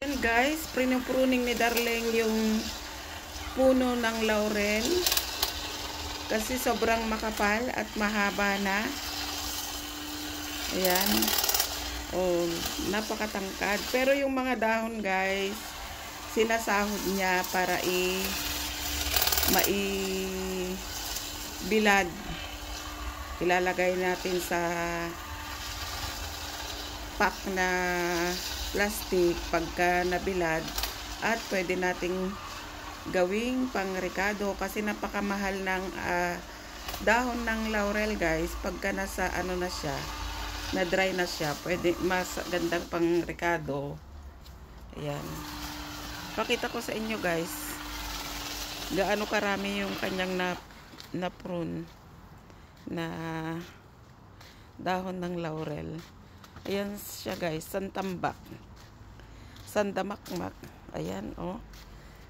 Yan guys, pruning ni Darling yung puno ng laurel kasi sobrang makapal at mahaba na. Ayan. Oh, napakatangkad. Pero yung mga dahon guys, sinasahod niya para maibilad. Ilalagay natin sa pack na plastic pagka nabilad at pwede nating gawing pangrekado kasi napakamahal ng dahon ng laurel guys. Pagka nasa ano na siya, na dry na siya, pwede mas gandang pangrekado. Ayan, pakita ko sa inyo guys gaano karami yung kanyang na prune na dahon ng laurel. Ayan siya guys, sandamakmak. Ayan, oh.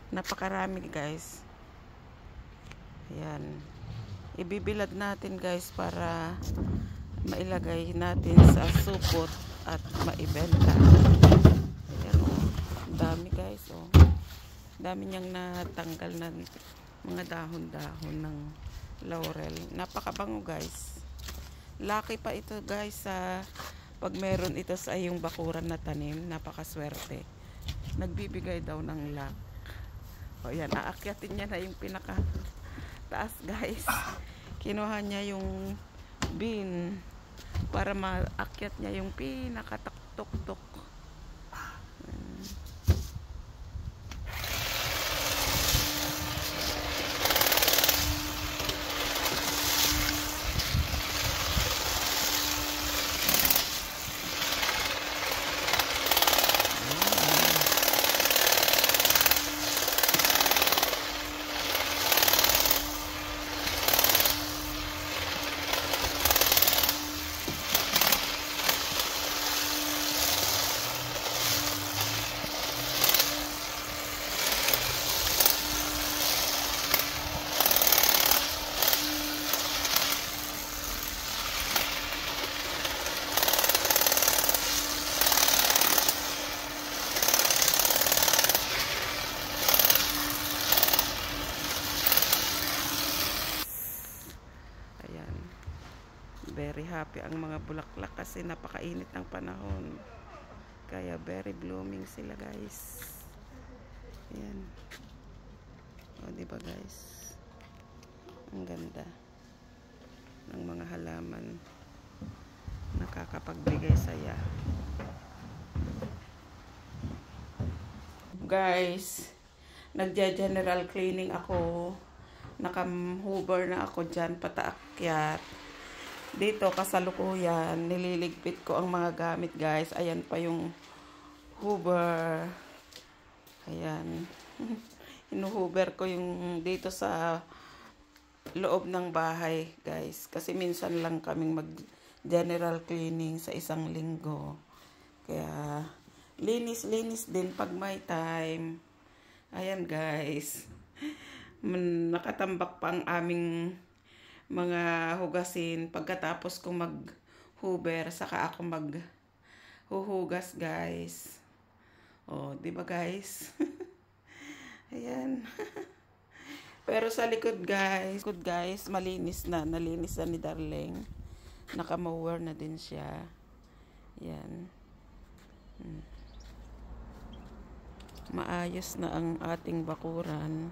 Napakarami guys. Ayan. Ibibilad natin guys para mailagay natin sa supot at maibenta. Ayan, oh. Dami guys, oh. Dami niyang natanggal na mga dahon-dahon ng laurel. Napakabango guys. Lucky pa ito guys sa pag meron ito sa iyong bakuran na tanim. Napakaswerte. Nagbibigay daw ng luck. O yan, aakyatin niya na yung pinaka taas guys. Kinuha niya yung bin para maakyat niya yung pinakatok-tok. Very happy ang mga bulaklak kasi napakainit ng panahon. Kaya very blooming sila guys. Ayan. O, diba guys? Ang ganda ng mga halaman. Nakakapagbigay saya. Guys, nagja-general cleaning ako. Naka-hoover na ako dyan, pataakyat. Dito kasalukuyan nililigpit ko ang mga gamit guys. Ayan pa yung hoover. Ayan. Hinuhoover ko yung dito sa loob ng bahay guys. Kasi minsan lang kaming mag general cleaning sa isang linggo. Kaya linis din pag may time. Ayan guys. Nakatambak pa ang aming mga hugasin. Pagkatapos kong mag-hoover, saka ako mag-huhugas guys. Oh, di ba guys? Ayan. Pero sa likod guys, malinis na. Nalinis na ni Darling. Naka-mower na din siya. Ayan. Maayos na ang ating bakuran.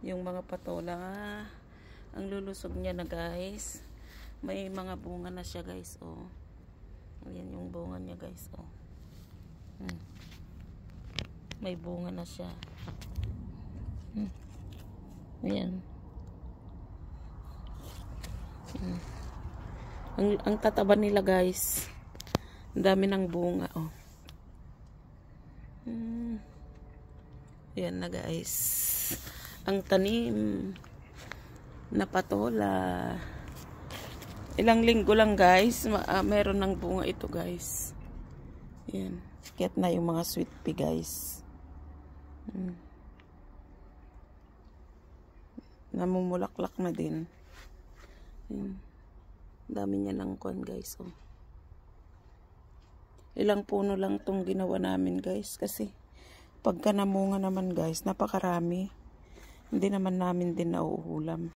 Yung mga patola, ang lulusog niya na guys. May mga bunga na siya guys, oh. Ayan yung bunga niya guys, oh. May bunga na siya. Ayan. Ang tataba nila guys. Ang dami ng bunga, oh. Ayan na guys. Ang tanim na patola. Ilang linggo lang guys, meron ng bunga ito guys. Ayan. Kaya na yung mga sweet pea guys. Namumulaklak na din. Ayan. Dami niya ng kon guys. Oh. Ilang puno lang tong ginawa namin guys kasi Pagka namunga naman guys, napakarami. Hindi naman namin din nauulam.